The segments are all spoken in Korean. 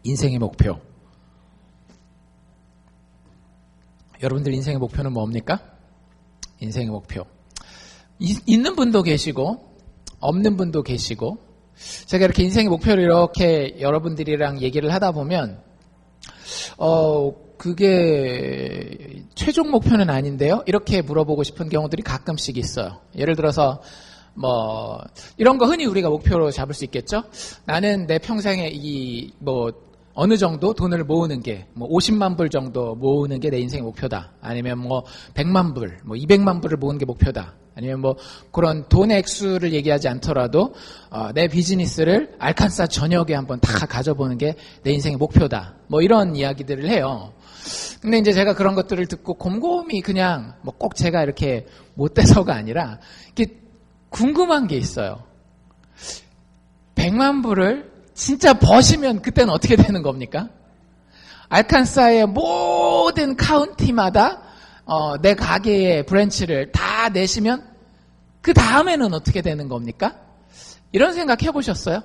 인생의 목표. 여러분들 인생의 목표는 뭡니까? 인생의 목표. 있는 분도 계시고 없는 분도 계시고, 제가 이렇게 인생의 목표를 이렇게 여러분들이랑 얘기를 하다 보면 그게 최종 목표는 아닌데요? 이렇게 물어보고 싶은 경우들이 가끔씩 있어요. 예를 들어서 이런 거 흔히 우리가 목표로 잡을 수 있겠죠? 나는 내 평생에 어느 정도 돈을 모으는 게 50만 불 정도 모으는 게 내 인생의 목표다. 아니면 100만 불, 200만 불을 모으는 게 목표다. 아니면 그런 돈의 액수를 얘기하지 않더라도 내 비즈니스를 알칸사 전역에 한번 다 가져보는 게 내 인생의 목표다. 이런 이야기들을 해요. 근데 이제 제가 그런 것들을 듣고 곰곰이 그냥 꼭 제가 이렇게 못돼서가 아니라 이렇게 궁금한 게 있어요. 100만 불을 진짜 버시면 그때는 어떻게 되는 겁니까? 알칸사의 모든 카운티마다 내 가게의 브랜치를 다 내시면 그 다음에는 어떻게 되는 겁니까? 이런 생각 해보셨어요?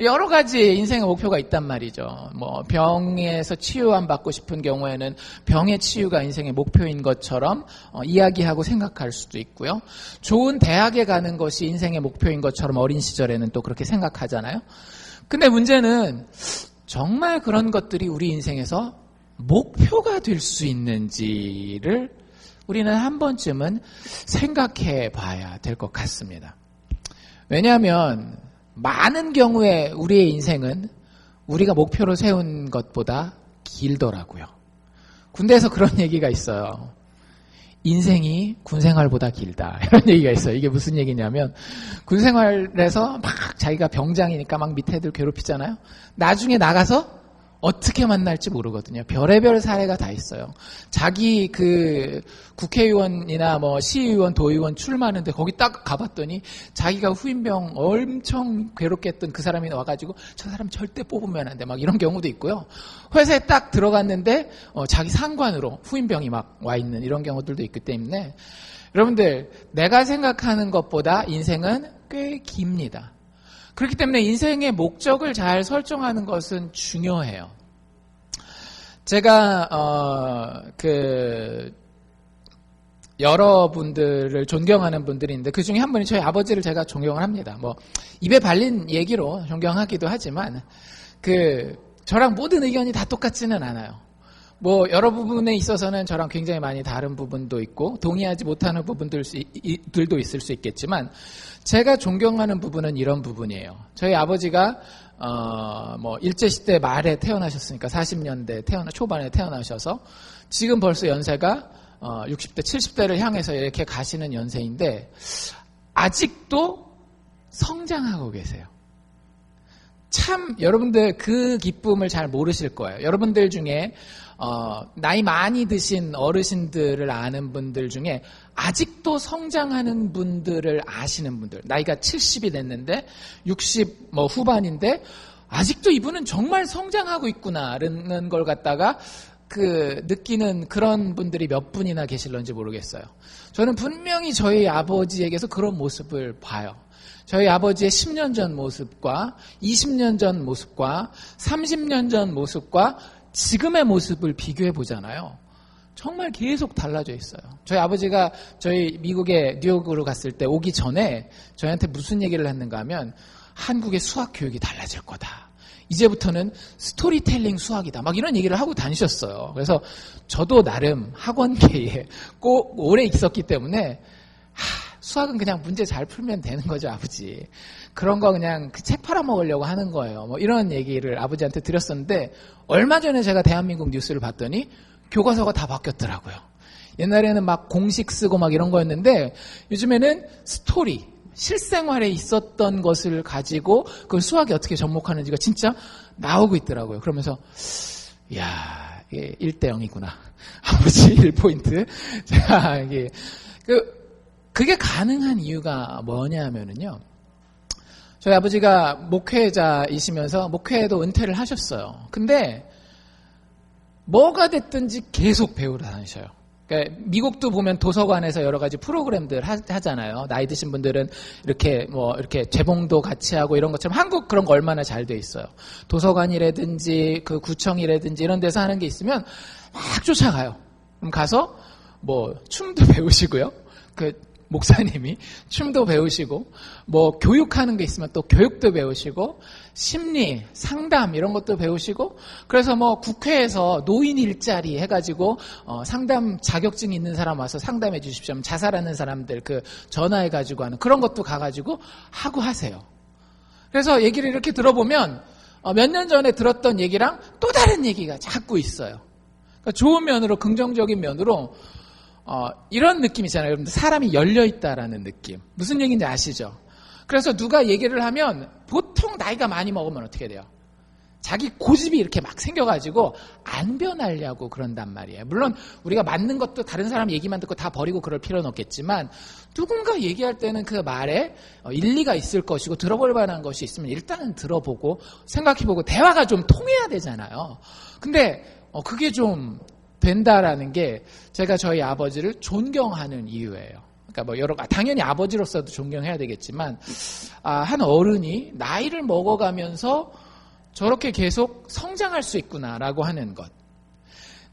여러 가지 인생의 목표가 있단 말이죠. 병에서 치유함 받고 싶은 경우에는 병의 치유가 인생의 목표인 것처럼 이야기하고 생각할 수도 있고요. 좋은 대학에 가는 것이 인생의 목표인 것처럼 어린 시절에는 또 그렇게 생각하잖아요. 근데 문제는 정말 그런 것들이 우리 인생에서 목표가 될 수 있는지를 우리는 한 번쯤은 생각해 봐야 될 것 같습니다. 왜냐하면 많은 경우에 우리의 인생은 우리가 목표로 세운 것보다 길더라고요. 군대에서 그런 얘기가 있어요. 인생이 군생활보다 길다. 이런 얘기가 있어요. 이게 무슨 얘기냐면 군생활에서 막 자기가 병장이니까 막 밑에 애들 괴롭히잖아요. 나중에 나가서 어떻게 만날지 모르거든요. 별의별 사례가 다 있어요. 자기 국회의원이나 시의원, 도의원 출마하는데 거기 딱 가봤더니 자기가 후임병 엄청 괴롭게 했던 그 사람이 와가지고 저 사람 절대 뽑으면 안 돼. 막 이런 경우도 있고요. 회사에 딱 들어갔는데 자기 상관으로 후임병이 막 와 있는 이런 경우들도 있기 때문에 여러분들, 내가 생각하는 것보다 인생은 꽤 깁니다. 그렇기 때문에 인생의 목적을 잘 설정하는 것은 중요해요. 제가 여러분들을 존경하는 분들이 있는데 그 중에 한 분이 저희 아버지를 제가 존경을 합니다. 입에 발린 얘기로 존경하기도 하지만 저랑 모든 의견이 다 똑같지는 않아요. 여러 부분에 있어서는 저랑 굉장히 많이 다른 부분도 있고 동의하지 못하는 부분들도 있을 수 있겠지만 제가 존경하는 부분은 이런 부분이에요. 저희 아버지가 일제시대 말에 태어나셨으니까 40년대 초반에 태어나셔서 지금 벌써 연세가 60대, 70대를 향해서 이렇게 가시는 연세인데 아직도 성장하고 계세요. 참 여러분들 그 기쁨을 잘 모르실 거예요. 여러분들 중에 나이 많이 드신 어르신들을 아는 분들 중에 아직도 성장하는 분들을 아시는 분들, 나이가 70이 됐는데 60 후반인데 아직도 이분은 정말 성장하고 있구나라는 걸 갖다가 느끼는 그런 분들이 몇 분이나 계실런지 모르겠어요. 저는 분명히 저희 아버지에게서 그런 모습을 봐요. 저희 아버지의 10년 전 모습과 20년 전 모습과 30년 전 모습과 지금의 모습을 비교해 보잖아요. 정말 계속 달라져 있어요. 저희 아버지가 저희 미국에 뉴욕으로 갔을 때 오기 전에 저희한테 무슨 얘기를 했는가 하면 한국의 수학 교육이 달라질 거다. 이제부터는 스토리텔링 수학이다. 막 이런 얘기를 하고 다니셨어요. 그래서 저도 나름 학원계에 꼭 오래 있었기 때문에 수학은 그냥 문제 잘 풀면 되는 거죠, 아버지. 그런 거 그냥 책 팔아먹으려고 하는 거예요. 이런 얘기를 아버지한테 드렸었는데 얼마 전에 제가 대한민국 뉴스를 봤더니 교과서가 다 바뀌었더라고요. 옛날에는 막 공식 쓰고 막 이런 거였는데 요즘에는 스토리, 실생활에 있었던 것을 가지고 그걸 수학에 어떻게 접목하는지가 진짜 나오고 있더라고요. 그러면서 이야, 이게 1대0이구나. 아버지 1포인트. 자, 이게 그게 가능한 이유가 뭐냐면은요. 저희 아버지가 목회자이시면서 목회도 은퇴를 하셨어요. 근데 뭐가 됐든지 계속 배우러 다니셔요. 그러니까 미국도 보면 도서관에서 여러 가지 프로그램들 하잖아요. 나이 드신 분들은 이렇게 이렇게 재봉도 같이 하고 이런 것처럼 한국 그런 거 얼마나 잘 돼 있어요. 도서관이라든지 그 구청이라든지 이런 데서 하는 게 있으면 막 쫓아가요. 그럼 가서 춤도 배우시고요. 목사님이 춤도 배우시고 교육하는 게 있으면 또 교육도 배우시고 심리, 상담 이런 것도 배우시고 그래서 국회에서 노인 일자리 해가지고 상담 자격증 있는 사람 와서 상담해 주십시오. 자살하는 사람들 전화해가지고 하는 그런 것도 가가지고 하고 하세요. 그래서 얘기를 이렇게 들어보면 몇 년 전에 들었던 얘기랑 또 다른 얘기가 자꾸 있어요. 그러니까 좋은 면으로 긍정적인 면으로 이런 느낌 있잖아요. 여러분들 사람이 열려있다라는 느낌. 무슨 얘기인지 아시죠? 그래서 누가 얘기를 하면 보통 나이가 많이 먹으면 어떻게 돼요? 자기 고집이 이렇게 막 생겨가지고 안 변하려고 그런단 말이에요. 물론 우리가 맞는 것도 다른 사람 얘기만 듣고 다 버리고 그럴 필요는 없겠지만 누군가 얘기할 때는 그 말에 일리가 있을 것이고 들어볼 만한 것이 있으면 일단은 들어보고 생각해보고 대화가 좀 통해야 되잖아요. 근데 그게 좀 된다라는 게 제가 저희 아버지를 존경하는 이유예요. 그러니까 당연히 아버지로서도 존경해야 되겠지만 한 어른이 나이를 먹어가면서 저렇게 계속 성장할 수 있구나라고 하는 것.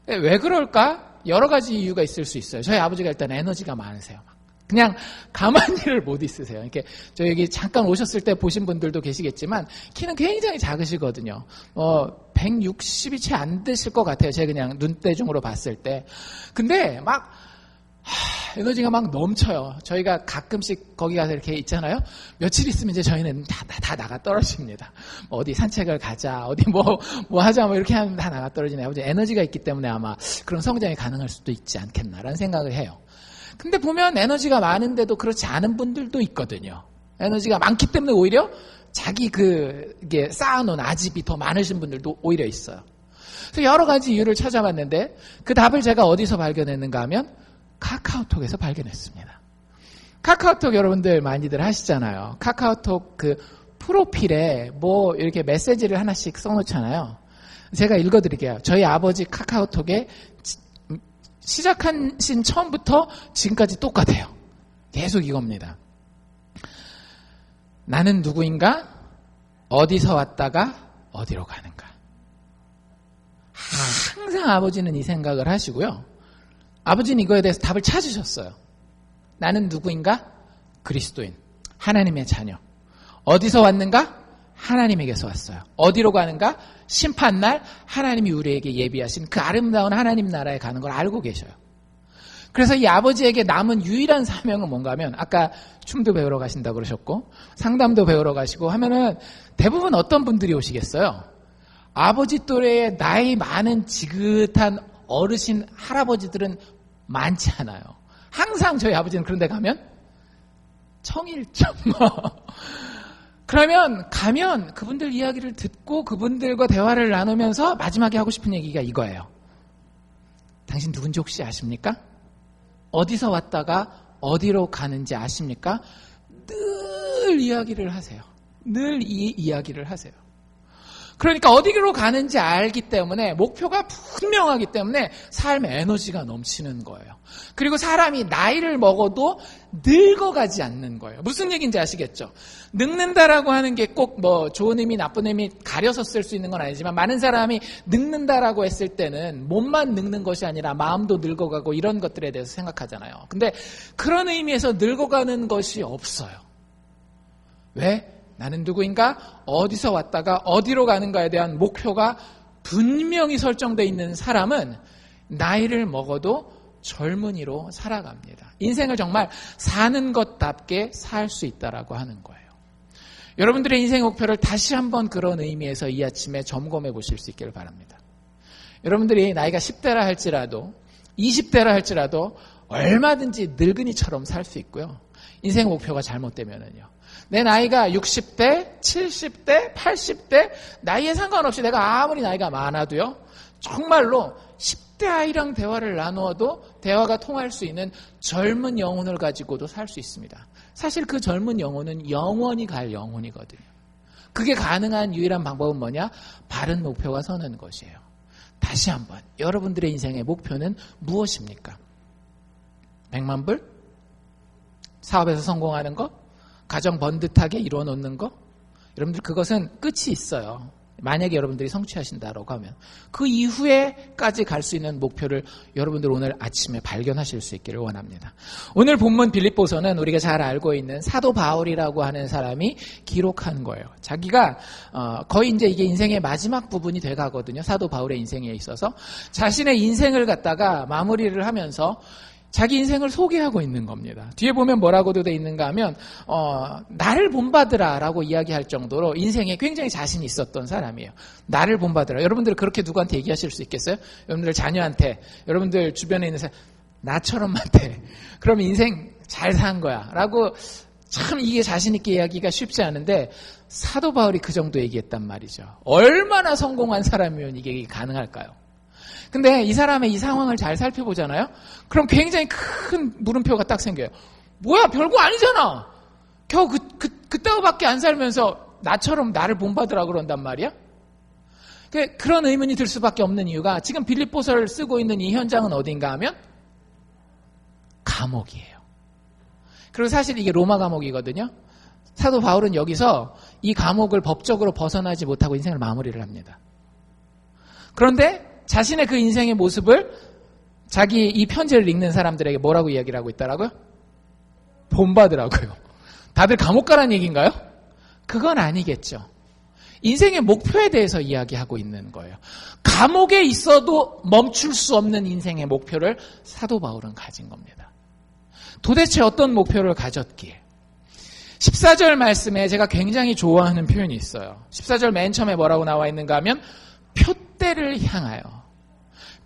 왜 그럴까? 여러 가지 이유가 있을 수 있어요. 저희 아버지가 일단 에너지가 많으세요. 그냥 가만히를 못 있으세요. 이렇게 저 여기 잠깐 오셨을 때 보신 분들도 계시겠지만 키는 굉장히 작으시거든요. 160이 채 안 되실 것 같아요. 제가 그냥 눈대중으로 봤을 때. 근데 에너지가 막 넘쳐요. 저희가 가끔씩 거기 가서 이렇게 있잖아요. 며칠 있으면 이제 저희는 다 나가 떨어집니다. 어디 산책을 가자, 어디 하자, 이렇게 하면 다 나가 떨어지네요. 아버지 에너지가 있기 때문에 아마 그런 성장이 가능할 수도 있지 않겠나라는 생각을 해요. 근데 보면 에너지가 많은데도 그렇지 않은 분들도 있거든요. 에너지가 많기 때문에 오히려 자기 이게 쌓아놓은 아집이 더 많으신 분들도 오히려 있어요. 그래서 여러 가지 이유를 찾아봤는데 그 답을 제가 어디서 발견했는가 하면 카카오톡에서 발견했습니다. 카카오톡 여러분들 많이들 하시잖아요. 카카오톡 프로필에 이렇게 메시지를 하나씩 써놓잖아요. 제가 읽어드릴게요. 저희 아버지 카카오톡에 시작하신 처음부터 지금까지 똑같아요. 계속 이겁니다. 나는 누구인가? 어디서 왔다가 어디로 가는가? 항상 아버지는 이 생각을 하시고요. 아버지는 이거에 대해서 답을 찾으셨어요. 나는 누구인가? 그리스도인, 하나님의 자녀. 어디서 왔는가? 하나님에게서 왔어요. 어디로 가는가? 심판날 하나님이 우리에게 예비하신 그 아름다운 하나님 나라에 가는 걸 알고 계셔요. 그래서 이 아버지에게 남은 유일한 사명은 뭔가 하면 아까 춤도 배우러 가신다고 그러셨고 상담도 배우러 가시고 하면은 대부분 어떤 분들이 오시겠어요? 아버지 또래의 나이 많은 지긋한 어르신 할아버지들은 많지 않아요. 항상 저희 아버지는 그런 데 가면 청일점 그러면 가면 그분들 이야기를 듣고 그분들과 대화를 나누면서 마지막에 하고 싶은 얘기가 이거예요. 당신 누군지 혹시 아십니까? 어디서 왔다가 어디로 가는지 아십니까? 늘 이야기를 하세요. 늘 이 이야기를 하세요. 그러니까 어디로 가는지 알기 때문에 목표가 분명하기 때문에 삶에 에너지가 넘치는 거예요. 그리고 사람이 나이를 먹어도 늙어가지 않는 거예요. 무슨 얘기인지 아시겠죠? 늙는다라고 하는 게 꼭 좋은 의미 나쁜 의미 가려서 쓸 수 있는 건 아니지만 많은 사람이 늙는다라고 했을 때는 몸만 늙는 것이 아니라 마음도 늙어가고 이런 것들에 대해서 생각하잖아요. 근데 그런 의미에서 늙어가는 것이 없어요. 왜? 나는 누구인가? 어디서 왔다가 어디로 가는가에 대한 목표가 분명히 설정되어 있는 사람은 나이를 먹어도 젊은이로 살아갑니다. 인생을 정말 사는 것답게 살 수 있다라고 하는 거예요. 여러분들의 인생 목표를 다시 한번 그런 의미에서 이 아침에 점검해 보실 수 있기를 바랍니다. 여러분들이 나이가 10대라 할지라도 20대라 할지라도 얼마든지 늙은이처럼 살 수 있고요. 인생 목표가 잘못되면은요. 내 나이가 60대, 70대, 80대 나이에 상관없이 내가 아무리 나이가 많아도요. 정말로 10대 아이랑 대화를 나누어도 대화가 통할 수 있는 젊은 영혼을 가지고도 살 수 있습니다. 사실 그 젊은 영혼은 영원히 갈 영혼이거든요. 그게 가능한 유일한 방법은 뭐냐? 바른 목표가 서는 것이에요. 다시 한번 여러분들의 인생의 목표는 무엇입니까? 100만 불? 사업에서 성공하는 거? 가정 번듯하게 이루어 놓는 거? 여러분들 그것은 끝이 있어요. 만약에 여러분들이 성취하신다라고 하면 그 이후에까지 갈 수 있는 목표를 여러분들 오늘 아침에 발견하실 수 있기를 원합니다. 오늘 본문 빌립보서는 우리가 잘 알고 있는 사도 바울이라고 하는 사람이 기록한 거예요. 자기가 거의 이제 이게 인생의 마지막 부분이 돼 가거든요. 사도 바울의 인생에 있어서 자신의 인생을 갖다가 마무리를 하면서 자기 인생을 소개하고 있는 겁니다. 뒤에 보면 뭐라고도 돼 있는가 하면 나를 본받으라 라고 이야기할 정도로 인생에 굉장히 자신이 있었던 사람이에요. 나를 본받으라. 여러분들 그렇게 누구한테 얘기하실 수 있겠어요? 여러분들 자녀한테, 여러분들 주변에 있는 사람, 나처럼만 돼. 그럼 인생 잘 산 거야 라고 참 이게 자신 있게 이야기가 쉽지 않은데 사도 바울이 그 정도 얘기했단 말이죠. 얼마나 성공한 사람이면 이게 가능할까요? 근데 이 사람의 이 상황을 잘 살펴보잖아요. 그럼 굉장히 큰 물음표가 딱 생겨요. 뭐야, 별거 아니잖아. 겨우 그따구밖에 안 살면서 나처럼 나를 본받으라 그런단 말이야? 그런 의문이 들 수밖에 없는 이유가 지금 빌립보서를 쓰고 있는 이 현장은 어딘가 하면 감옥이에요. 그리고 사실 이게 로마 감옥이거든요. 사도 바울은 여기서 이 감옥을 법적으로 벗어나지 못하고 인생을 마무리를 합니다. 그런데 자신의 그 인생의 모습을 자기 이 편지를 읽는 사람들에게 뭐라고 이야기를 하고 있더라고요? 본받으라고요. 다들 감옥 가라는 얘기인가요? 그건 아니겠죠. 인생의 목표에 대해서 이야기하고 있는 거예요. 감옥에 있어도 멈출 수 없는 인생의 목표를 사도 바울은 가진 겁니다. 도대체 어떤 목표를 가졌기에? 14절 말씀에 제가 굉장히 좋아하는 표현이 있어요. 14절 맨 처음에 뭐라고 나와 있는가 하면 표대를 향하여.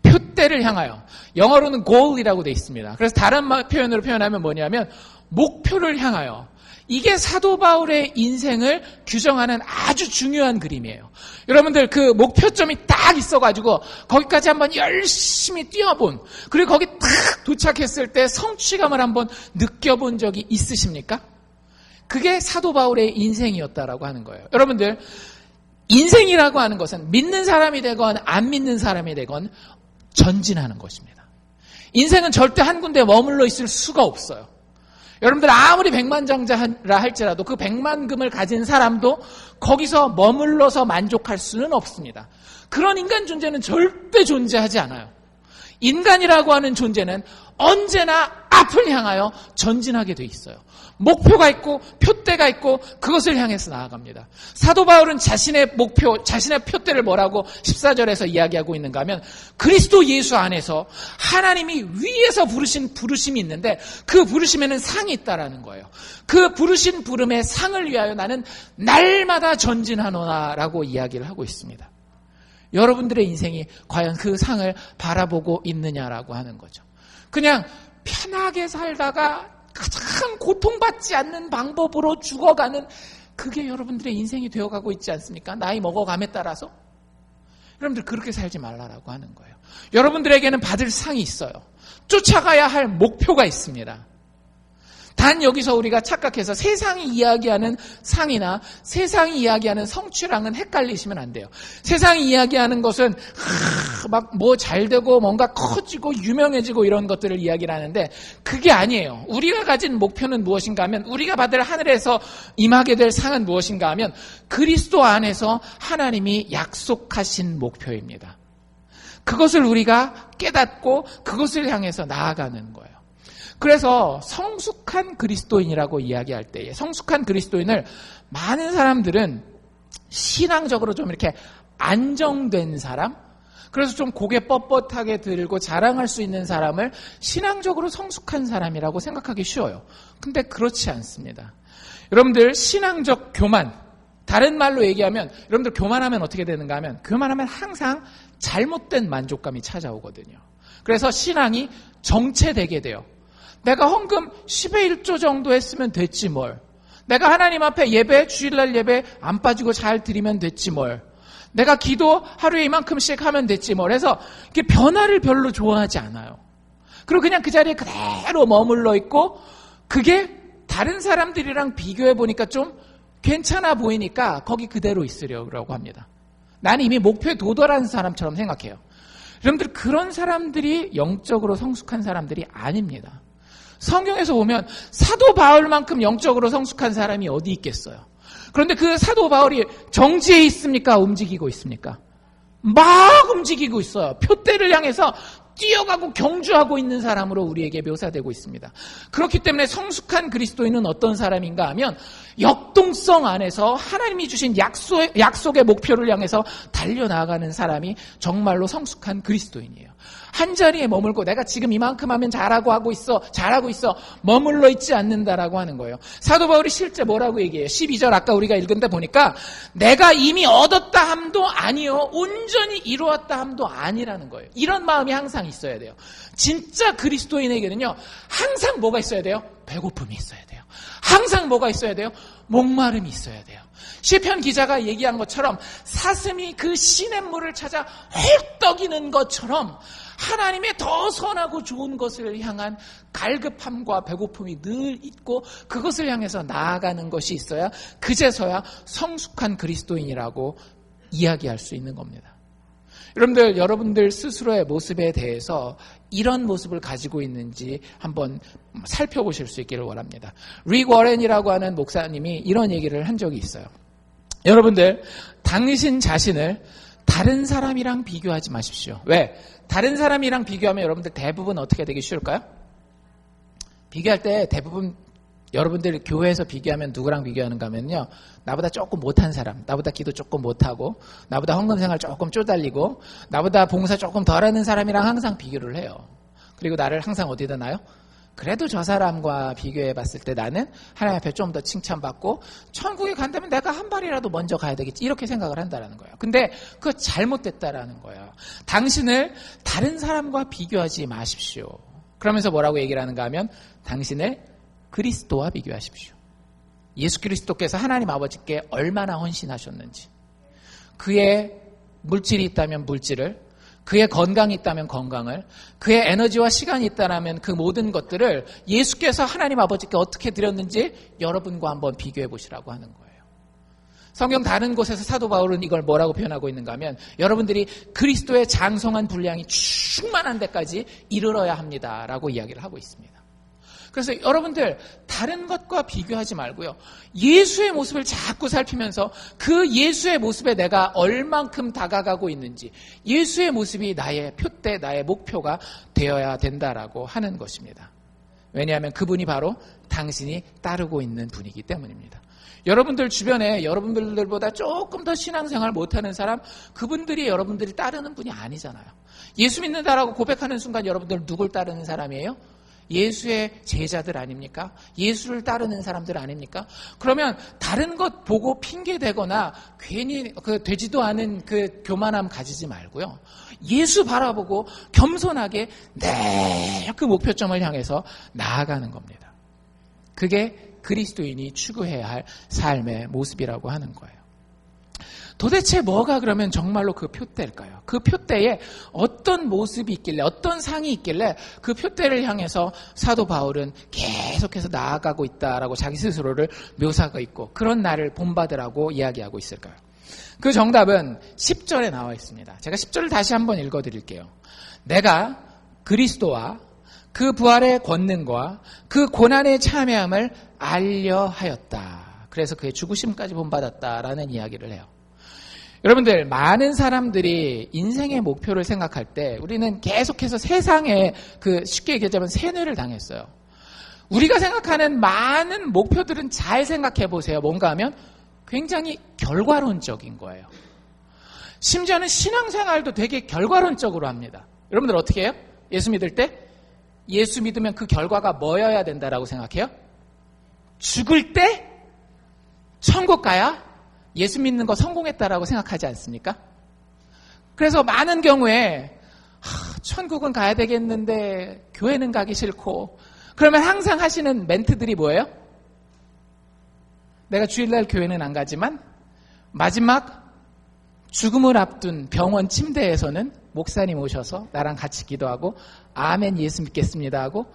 표대를 향하여. 영어로는 goal이라고 되어 있습니다. 그래서 다른 표현으로 표현하면 뭐냐면 목표를 향하여. 이게 사도 바울의 인생을 규정하는 아주 중요한 그림이에요. 여러분들 그 목표점이 딱 있어가지고 거기까지 한번 열심히 뛰어본, 그리고 거기 딱 도착했을 때 성취감을 한번 느껴본 적이 있으십니까? 그게 사도 바울의 인생이었다라고 하는 거예요. 여러분들 인생이라고 하는 것은 믿는 사람이 되건 안 믿는 사람이 되건 전진하는 것입니다. 인생은 절대 한 군데 머물러 있을 수가 없어요. 여러분들 아무리 백만장자라 할지라도 그 백만금을 가진 사람도 거기서 머물러서 만족할 수는 없습니다. 그런 인간 존재는 절대 존재하지 않아요. 인간이라고 하는 존재는 언제나 앞을 향하여 전진하게 돼 있어요. 목표가 있고 표대가 있고 그것을 향해서 나아갑니다. 사도 바울은 자신의 목표, 자신의 표대를 뭐라고 14절에서 이야기하고 있는가 하면 그리스도 예수 안에서 하나님이 위에서 부르신 부르심이 있는데 그 부르심에는 상이 있다라는 거예요. 그 부르신 부름의 상을 위하여 나는 날마다 전진하노나라고 이야기를 하고 있습니다. 여러분들의 인생이 과연 그 상을 바라보고 있느냐라고 하는 거죠. 그냥 편하게 살다가 가장 고통받지 않는 방법으로 죽어가는 그게 여러분들의 인생이 되어가고 있지 않습니까? 나이 먹어감에 따라서. 여러분들 그렇게 살지 말라라고 하는 거예요. 여러분들에게는 받을 상이 있어요. 쫓아가야 할 목표가 있습니다. 단 여기서 우리가 착각해서 세상이 이야기하는 상이나 세상이 이야기하는 성취랑은 헷갈리시면 안 돼요. 세상이 이야기하는 것은 막 뭐 잘되고 뭔가 커지고 유명해지고 이런 것들을 이야기를 하는데 그게 아니에요. 우리가 가진 목표는 무엇인가 하면, 우리가 받을 하늘에서 임하게 될 상은 무엇인가 하면 그리스도 안에서 하나님이 약속하신 목표입니다. 그것을 우리가 깨닫고 그것을 향해서 나아가는 거예요. 그래서 성숙한 그리스도인이라고 이야기할 때에, 성숙한 그리스도인을 많은 사람들은 신앙적으로 좀 이렇게 안정된 사람, 그래서 좀 고개 뻣뻣하게 들고 자랑할 수 있는 사람을 신앙적으로 성숙한 사람이라고 생각하기 쉬워요. 근데 그렇지 않습니다. 여러분들 신앙적 교만, 다른 말로 얘기하면 여러분들 교만하면 어떻게 되는가 하면, 교만하면 항상 잘못된 만족감이 찾아오거든요. 그래서 신앙이 정체되게 돼요. 내가 헌금 10의 1조 정도 했으면 됐지 뭘. 내가 하나님 앞에 예배, 주일날 예배 안 빠지고 잘 드리면 됐지 뭘. 내가 기도 하루에 이만큼씩 하면 됐지 뭘. 해서 이렇게 변화를 별로 좋아하지 않아요. 그리고 그냥 그 자리에 그대로 머물러 있고, 그게 다른 사람들이랑 비교해 보니까 좀 괜찮아 보이니까 거기 그대로 있으려고 합니다. 나는 이미 목표에 도달한 사람처럼 생각해요. 여러분들 그런 사람들이 영적으로 성숙한 사람들이 아닙니다. 성경에서 보면 사도 바울만큼 영적으로 성숙한 사람이 어디 있겠어요? 그런데 그 사도 바울이 정지해 있습니까? 움직이고 있습니까? 막 움직이고 있어요. 표대를 향해서 뛰어가고 경주하고 있는 사람으로 우리에게 묘사되고 있습니다. 그렇기 때문에 성숙한 그리스도인은 어떤 사람인가 하면 역동성 안에서 하나님이 주신 약속의 목표를 향해서 달려나가는 사람이 정말로 성숙한 그리스도인이에요. 한자리에 머물고 내가 지금 이만큼 하면 잘하고 있어 머물러 있지 않는다라고 하는 거예요. 사도 바울이 실제 뭐라고 얘기해요? 12절 아까 우리가 읽은데 보니까 내가 이미 얻었다 함도 아니요 온전히 이루었다 함도 아니라는 거예요. 이런 마음이 항상 있어야 돼요. 진짜 그리스도인에게는요 항상 뭐가 있어야 돼요? 배고픔이 있어야 돼요. 항상 뭐가 있어야 돼요? 목마름이 있어야 돼요. 시편 기자가 얘기한 것처럼 사슴이 그 시냇물을 찾아 헐떡이는 것처럼 하나님의 더 선하고 좋은 것을 향한 갈급함과 배고픔이 늘 있고 그것을 향해서 나아가는 것이 있어야 그제서야 성숙한 그리스도인이라고 이야기할 수 있는 겁니다. 여러분들 스스로의 모습에 대해서 이런 모습을 가지고 있는지 한번 살펴보실 수 있기를 원합니다. 릭 워렌이라고 하는 목사님이 이런 얘기를 한 적이 있어요. 여러분들, 당신 자신을 다른 사람이랑 비교하지 마십시오. 왜? 다른 사람이랑 비교하면 여러분들 대부분 어떻게 되기 쉬울까요? 비교할 때 대부분 여러분들 교회에서 비교하면 누구랑 비교하는가 하면요. 나보다 조금 못한 사람, 나보다 기도 조금 못하고, 나보다 헌금생활 조금 쪼달리고, 나보다 봉사 조금 덜하는 사람이랑 항상 비교를 해요. 그리고 나를 항상 어디다 놔요? 그래도 저 사람과 비교해 봤을 때 나는 하나님 앞에 좀 더 칭찬받고 천국에 간다면 내가 한 발이라도 먼저 가야 되겠지 이렇게 생각을 한다는 거예요. 근데 그거 잘못됐다라는 거예요. 당신을 다른 사람과 비교하지 마십시오. 그러면서 뭐라고 얘기를 하는가 하면 당신을 그리스도와 비교하십시오. 예수 그리스도께서 하나님 아버지께 얼마나 헌신하셨는지, 그의 물질이 있다면 물질을, 그의 건강이 있다면 건강을, 그의 에너지와 시간이 있다면 그 모든 것들을 예수께서 하나님 아버지께 어떻게 드렸는지 여러분과 한번 비교해 보시라고 하는 거예요. 성경 다른 곳에서 사도 바울은 이걸 뭐라고 표현하고 있는가 하면 여러분들이 그리스도의 장성한 분량이 충만한 데까지 이르러야 합니다라고 이야기를 하고 있습니다. 그래서 여러분들 다른 것과 비교하지 말고요. 예수의 모습을 자꾸 살피면서 그 예수의 모습에 내가 얼만큼 다가가고 있는지, 예수의 모습이 나의 표대, 나의 목표가 되어야 된다라고 하는 것입니다. 왜냐하면 그분이 바로 당신이 따르고 있는 분이기 때문입니다. 여러분들 주변에 여러분들보다 조금 더 신앙생활 못하는 사람, 그분들이 여러분들이 따르는 분이 아니잖아요. 예수 믿는다라고 고백하는 순간 여러분들 누굴 따르는 사람이에요? 예수의 제자들 아닙니까? 예수를 따르는 사람들 아닙니까? 그러면 다른 것 보고 핑계대거나 괜히 되지도 않은 그 교만함 가지지 말고요. 예수 바라보고 겸손하게 그 목표점을 향해서 나아가는 겁니다. 그게 그리스도인이 추구해야 할 삶의 모습이라고 하는 거예요. 도대체 뭐가 그러면 정말로 그 표대일까요? 그 표대에 어떤 모습이 있길래, 어떤 상이 있길래 그 표대를 향해서 사도 바울은 계속해서 나아가고 있다라고 자기 스스로를 묘사하고 있고 그런 나를 본받으라고 이야기하고 있을까요? 그 정답은 10절에 나와 있습니다. 제가 10절을 다시 한번 읽어드릴게요. 내가 그리스도와 그 부활의 권능과 그 고난의 참여함을 알려 하였다. 그래서 그의 죽으심까지 본받았다라는 이야기를 해요. 여러분들, 많은 사람들이 인생의 목표를 생각할 때 우리는 계속해서 세상에 쉽게 얘기하자면 세뇌를 당했어요. 우리가 생각하는 많은 목표들은 잘 생각해 보세요. 뭔가 하면 굉장히 결과론적인 거예요. 심지어는 신앙생활도 되게 결과론적으로 합니다. 여러분들 어떻게 해요? 예수 믿을 때? 예수 믿으면 그 결과가 뭐여야 된다라고 생각해요? 죽을 때? 천국 가야? 예수 믿는 거 성공했다라고 생각하지 않습니까? 그래서 많은 경우에 천국은 가야 되겠는데 교회는 가기 싫고, 그러면 항상 하시는 멘트들이 뭐예요? 내가 주일날 교회는 안 가지만 마지막 죽음을 앞둔 병원 침대에서는 목사님 오셔서 나랑 같이 기도하고 아멘 예수 믿겠습니다 하고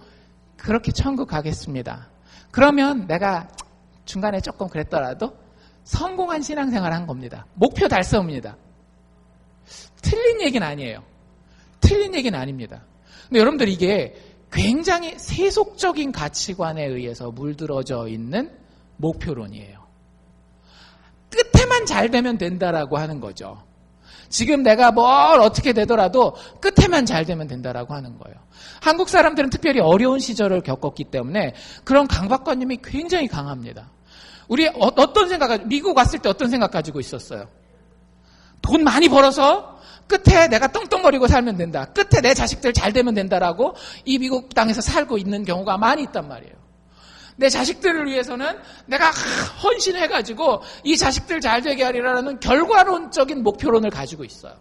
그렇게 천국 가겠습니다. 그러면 내가 중간에 조금 그랬더라도 성공한 신앙생활을 한 겁니다. 목표 달성입니다. 틀린 얘기는 아니에요. 틀린 얘기는 아닙니다. 근데 여러분들 이게 굉장히 세속적인 가치관에 의해서 물들어져 있는 목표론이에요. 끝에만 잘 되면 된다라고 하는 거죠. 지금 내가 뭘 어떻게 되더라도 끝에만 잘 되면 된다라고 하는 거예요. 한국 사람들은 특별히 어려운 시절을 겪었기 때문에 그런 강박관념이 굉장히 강합니다. 우리 어떤 생각, 미국 왔을 때 어떤 생각 가지고 있었어요? 돈 많이 벌어서 끝에 내가 떵떵거리고 살면 된다. 끝에 내 자식들 잘 되면 된다라고 이 미국 땅에서 살고 있는 경우가 많이 있단 말이에요. 내 자식들을 위해서는 내가 헌신해가지고 이 자식들 잘 되게 하리라는 결과론적인 목표론을 가지고 있어요.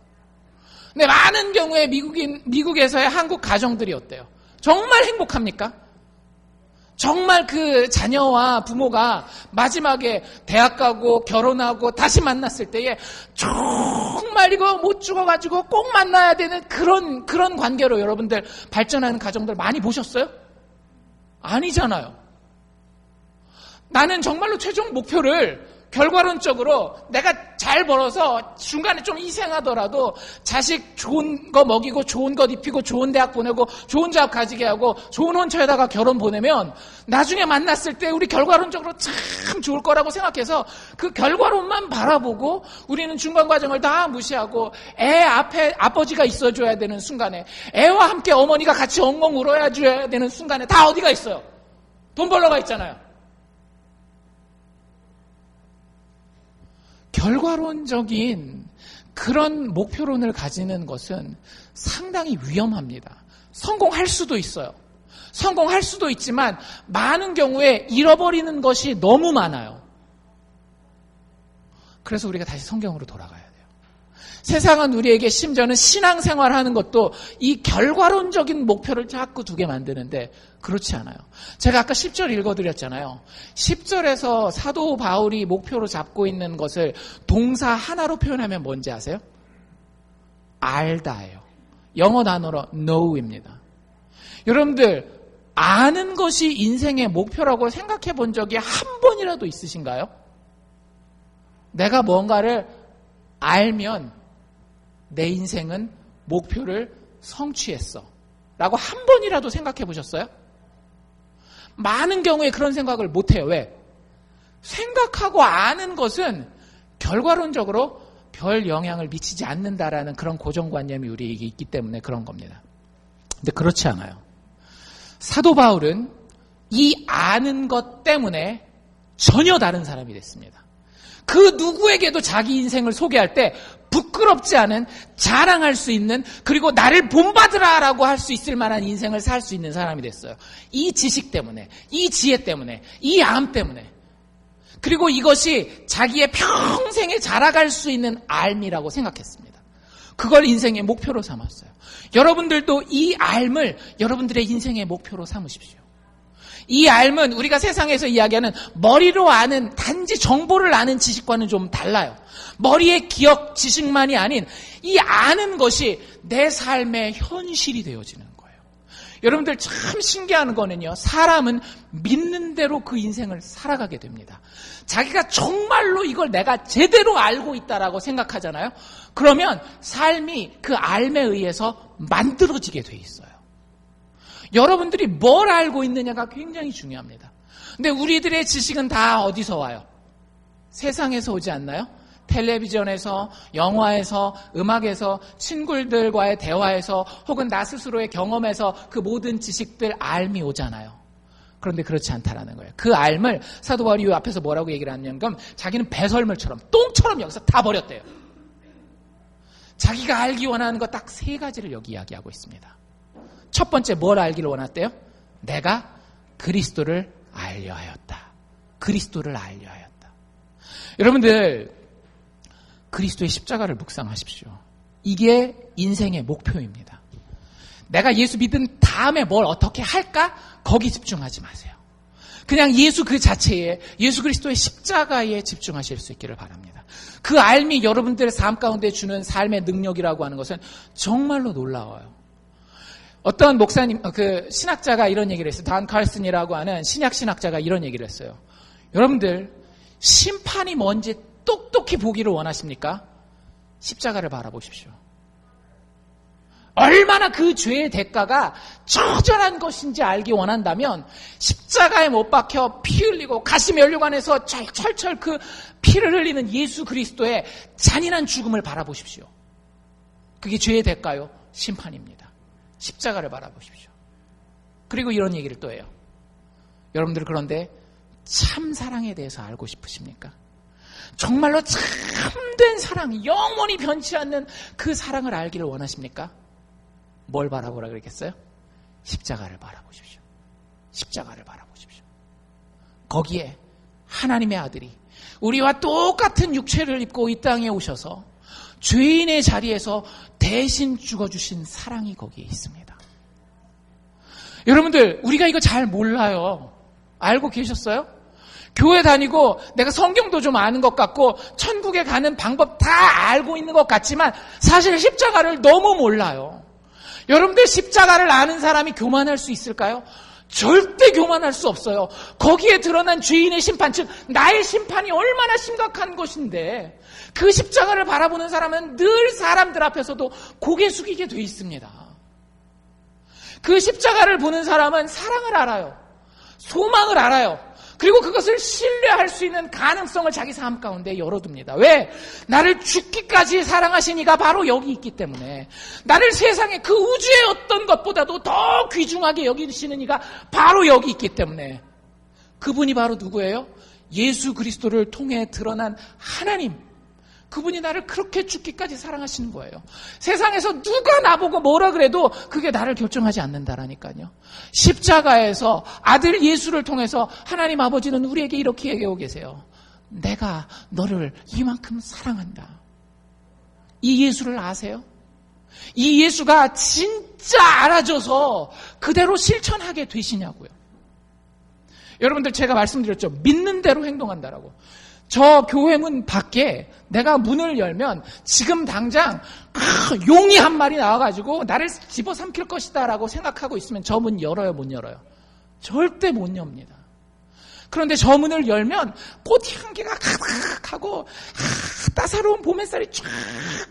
근데 많은 경우에 미국에서의 한국 가정들이 어때요? 정말 행복합니까? 정말 그 자녀와 부모가 마지막에 대학 가고 결혼하고 다시 만났을 때에 정말 이거 못 죽어가지고 꼭 만나야 되는 그런 관계로 여러분들 발전하는 가정들 많이 보셨어요? 아니잖아요. 나는 정말로 최종 목표를 결과론적으로 내가 잘 벌어서 중간에 좀 희생하더라도 자식 좋은 거 먹이고 좋은 것 입히고 좋은 대학 보내고 좋은 job 가지게 하고 좋은 혼처에다가 결혼 보내면 나중에 만났을 때 우리 결과론적으로 참 좋을 거라고 생각해서 그 결과론만 바라보고 우리는 중간 과정을 다 무시하고 애 앞에 아버지가 있어줘야 되는 순간에 애와 함께 어머니가 같이 엉엉 울어줘야 되는 순간에 다 어디가 있어요? 돈 벌러 가 있잖아요. 결과론적인 그런 목표론을 가지는 것은 상당히 위험합니다. 성공할 수도 있어요. 성공할 수도 있지만 많은 경우에 잃어버리는 것이 너무 많아요. 그래서 우리가 다시 성경으로 돌아가야 돼요. 세상은 우리에게 심지어는 신앙생활하는 것도 이 결과론적인 목표를 자꾸 두게 만드는데 그렇지 않아요. 제가 아까 10절 읽어드렸잖아요. 10절에서 사도 바울이 목표로 잡고 있는 것을 동사 하나로 표현하면 뭔지 아세요? 알다예요. 영어 단어로 know입니다. 여러분들 아는 것이 인생의 목표라고 생각해 본 적이 한 번이라도 있으신가요? 내가 뭔가를 알면 내 인생은 목표를 성취했어 라고 한 번이라도 생각해 보셨어요? 많은 경우에 그런 생각을 못해요. 왜? 생각하고 아는 것은 결과론적으로 별 영향을 미치지 않는다라는 그런 고정관념이 우리에게 있기 때문에 그런 겁니다. 근데 그렇지 않아요. 사도 바울은 이 아는 것 때문에 전혀 다른 사람이 됐습니다. 그 누구에게도 자기 인생을 소개할 때 부끄럽지 않은, 자랑할 수 있는, 그리고 나를 본받으라라고 할 수 있을 만한 인생을 살 수 있는 사람이 됐어요. 이 지식 때문에, 이 지혜 때문에, 이 암 때문에. 그리고 이것이 자기의 평생에 자라갈 수 있는 알미라고 생각했습니다. 그걸 인생의 목표로 삼았어요. 여러분들도 이 알을 여러분들의 인생의 목표로 삼으십시오. 이 알은 우리가 세상에서 이야기하는 머리로 아는 단지 정보를 아는 지식과는 좀 달라요. 머리의 기억, 지식만이 아닌 이 아는 것이 내 삶의 현실이 되어지는 거예요. 여러분들 참 신기한 거는요. 사람은 믿는 대로 그 인생을 살아가게 됩니다. 자기가 정말로 이걸 내가 제대로 알고 있다라고 생각하잖아요. 그러면 삶이 그 알에 의해서 만들어지게 돼 있어요. 여러분들이 뭘 알고 있느냐가 굉장히 중요합니다. 근데 우리들의 지식은 다 어디서 와요? 세상에서 오지 않나요? 텔레비전에서, 영화에서, 음악에서, 친구들과의 대화에서, 혹은 나 스스로의 경험에서 그 모든 지식들 알미 오잖아요. 그런데 그렇지 않다라는 거예요. 그 알을 사도 바울이 앞에서 뭐라고 얘기를 하냐면 자기는 배설물처럼, 똥처럼 여기서 다 버렸대요. 자기가 알기 원하는 것 딱 3가지를 여기 이야기하고 있습니다. 첫 번째 뭘 알기를 원했대요? 내가 그리스도를 알려 하였다. 그리스도를 알려 하였다. 여러분들 그리스도의 십자가를 묵상하십시오. 이게 인생의 목표입니다. 내가 예수 믿은 다음에 뭘 어떻게 할까? 거기 집중하지 마세요. 그냥 예수 그 자체에, 예수 그리스도의 십자가에 집중하실 수 있기를 바랍니다. 그 알미 여러분들의 삶 가운데 주는 삶의 능력이라고 하는 것은 정말로 놀라워요. 어떤 목사님, 그 신학자가 이런 얘기를 했어요. 단 칼슨이라고 하는 신약 신학자가 이런 얘기를 했어요. 여러분들 심판이 뭔지 똑똑히 보기를 원하십니까? 십자가를 바라보십시오. 얼마나 그 죄의 대가가 처절한 것인지 알기 원한다면 십자가에 못 박혀 피 흘리고 가시면류관에서 철철 그 피를 흘리는 예수 그리스도의 잔인한 죽음을 바라보십시오. 그게 죄의 대가요, 심판입니다. 십자가를 바라보십시오. 그리고 이런 얘기를 또 해요. 여러분들 그런데 참 사랑에 대해서 알고 싶으십니까? 정말로 참된 사랑, 영원히 변치 않는 그 사랑을 알기를 원하십니까? 뭘 바라보라 그랬겠어요? 십자가를 바라보십시오. 십자가를 바라보십시오. 거기에 하나님의 아들이 우리와 똑같은 육체를 입고 이 땅에 오셔서 죄인의 자리에서 대신 죽어주신 사랑이 거기에 있습니다. 여러분들, 우리가 이거 잘 몰라요. 알고 계셨어요? 교회 다니고 내가 성경도 좀 아는 것 같고 천국에 가는 방법 다 알고 있는 것 같지만 사실 십자가를 너무 몰라요. 여러분들, 십자가를 아는 사람이 교만할 수 있을까요? 절대 교만할 수 없어요. 거기에 드러난 죄인의 심판, 즉 나의 심판이 얼마나 심각한 것인데 그 십자가를 바라보는 사람은 늘 사람들 앞에서도 고개 숙이게 돼 있습니다. 그 십자가를 보는 사람은 사랑을 알아요. 소망을 알아요. 그리고 그것을 신뢰할 수 있는 가능성을 자기 삶 가운데 열어둡니다. 왜? 나를 죽기까지 사랑하신 이가 바로 여기 있기 때문에, 나를 세상의 그 우주의 어떤 것보다도 더 귀중하게 여기시는 이가 바로 여기 있기 때문에, 그분이 바로 누구예요? 예수 그리스도를 통해 드러난 하나님. 그분이 나를 그렇게 죽기까지 사랑하시는 거예요. 세상에서 누가 나보고 뭐라 그래도 그게 나를 결정하지 않는다라니까요. 십자가에서 아들 예수를 통해서 하나님 아버지는 우리에게 이렇게 얘기하고 계세요. 내가 너를 이만큼 사랑한다. 이 예수를 아세요? 이 예수가 진짜 알아줘서 그대로 실천하게 되시냐고요. 여러분들, 제가 말씀드렸죠. 믿는 대로 행동한다라고. 저 교회 문 밖에 내가 문을 열면 지금 당장 용이 한 마리 나와가지고 나를 집어삼킬 것이다 라고 생각하고 있으면 저 문 열어요, 못 열어요? 절대 못 엽니다. 그런데 저 문을 열면 꽃향기가 가득하고 따사로운 봄 햇살이 쫙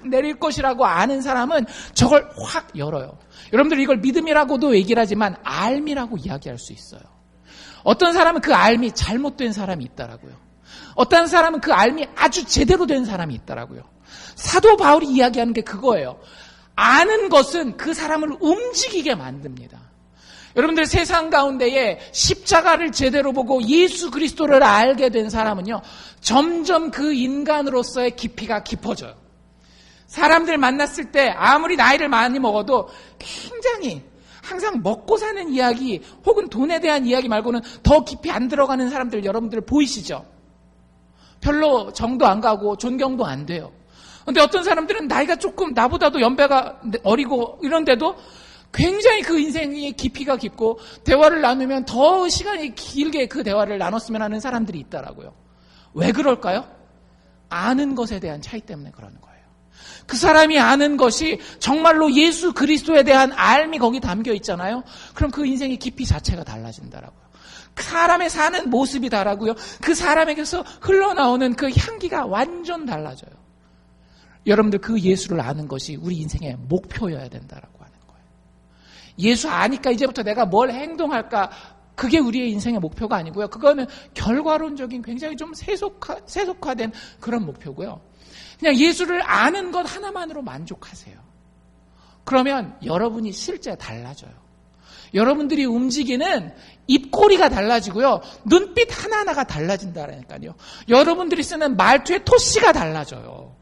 내릴 것이라고 아는 사람은 저걸 확 열어요. 여러분들, 이걸 믿음이라고도 얘기를 하지만 알미라고 이야기할 수 있어요. 어떤 사람은 그 알미 잘못된 사람이 있다라고요. 어떤 사람은 그 알미 아주 제대로 된 사람이 있더라고요. 사도 바울이 이야기하는 게 그거예요. 아는 것은 그 사람을 움직이게 만듭니다. 여러분들, 세상 가운데에 십자가를 제대로 보고 예수 그리스도를 알게 된 사람은요, 점점 그 인간으로서의 깊이가 깊어져요. 사람들 만났을 때 아무리 나이를 많이 먹어도 굉장히 항상 먹고 사는 이야기 혹은 돈에 대한 이야기 말고는 더 깊이 안 들어가는 사람들 여러분들 보이시죠? 별로 정도 안 가고 존경도 안 돼요. 그런데 어떤 사람들은 나이가 조금 나보다도 연배가 어리고 이런데도 굉장히 그 인생의 깊이가 깊고 대화를 나누면 더 시간이 길게 그 대화를 나눴으면 하는 사람들이 있더라고요. 왜 그럴까요? 아는 것에 대한 차이 때문에 그러는 거예요. 그 사람이 아는 것이 정말로 예수 그리스도에 대한 알미 거기 담겨 있잖아요. 그럼 그 인생의 깊이 자체가 달라진다라고요. 그 사람의 사는 모습이 다르고요. 그 사람에게서 흘러나오는 그 향기가 완전 달라져요. 여러분들, 그 예수를 아는 것이 우리 인생의 목표여야 된다라고 하는 거예요. 예수 아니까 이제부터 내가 뭘 행동할까, 그게 우리의 인생의 목표가 아니고요. 그거는 결과론적인 굉장히 좀 세속화된 그런 목표고요. 그냥 예수를 아는 것 하나만으로 만족하세요. 그러면 여러분이 실제 달라져요. 여러분들이 움직이는 입꼬리가 달라지고요. 눈빛 하나하나가 달라진다니까요. 여러분들이 쓰는 말투의 토시가 달라져요.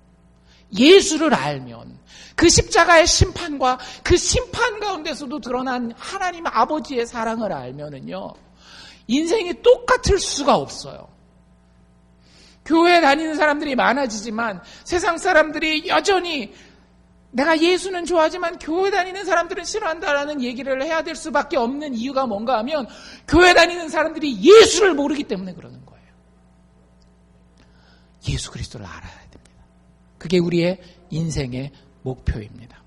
예수를 알면, 그 십자가의 심판과 그 심판 가운데서도 드러난 하나님 아버지의 사랑을 알면은요, 인생이 똑같을 수가 없어요. 교회 다니는 사람들이 많아지지만 세상 사람들이 여전히 내가 예수는 좋아하지만 교회 다니는 사람들은 싫어한다라는 얘기를 해야 될 수밖에 없는 이유가 뭔가 하면 교회 다니는 사람들이 예수를 모르기 때문에 그러는 거예요. 예수 그리스도를 알아야 됩니다. 그게 우리의 인생의 목표입니다.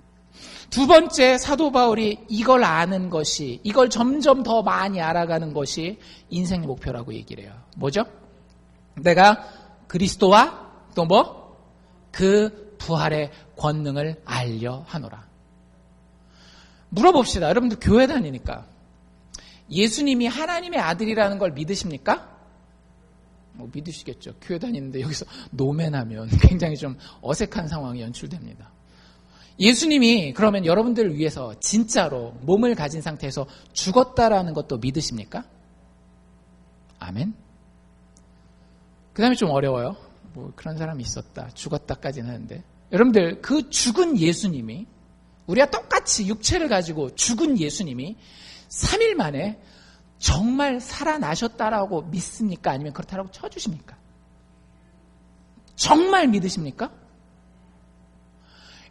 두 번째, 사도 바울이 이걸 아는 것이, 이걸 점점 더 많이 알아가는 것이 인생의 목표라고 얘기를 해요. 뭐죠? 내가 그리스도와 또 뭐? 그 부활의 권능을 알려 하노라. 물어봅시다. 여러분들 교회 다니니까 예수님이 하나님의 아들이라는 걸 믿으십니까? 뭐 믿으시겠죠. 교회 다니는데 여기서 노맨하면 굉장히 좀 어색한 상황이 연출됩니다. 예수님이 그러면 여러분들을 위해서 진짜로 몸을 가진 상태에서 죽었다라는 것도 믿으십니까? 아멘. 그 다음에 좀 어려워요. 뭐 그런 사람이 있었다. 죽었다까지는 하는데. 여러분들 그 죽은 예수님이 우리가 똑같이 육체를 가지고 죽은 예수님이 3일 만에 정말 살아나셨다라고 믿습니까? 아니면 그렇다라고 쳐주십니까? 정말 믿으십니까?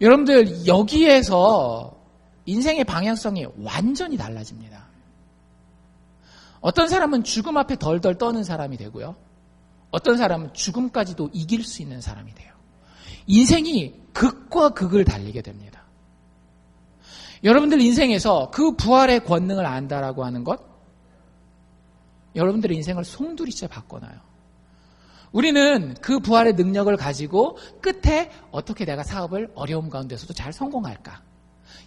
여러분들 여기에서 인생의 방향성이 완전히 달라집니다. 어떤 사람은 죽음 앞에 덜덜 떠는 사람이 되고요. 어떤 사람은 죽음까지도 이길 수 있는 사람이 돼요. 인생이 극과 극을 달리게 됩니다. 여러분들 인생에서 그 부활의 권능을 안다라고 하는 것, 여러분들의 인생을 송두리째 바꿔놔요. 우리는 그 부활의 능력을 가지고 끝에 어떻게 내가 사업을 어려움 가운데서도 잘 성공할까?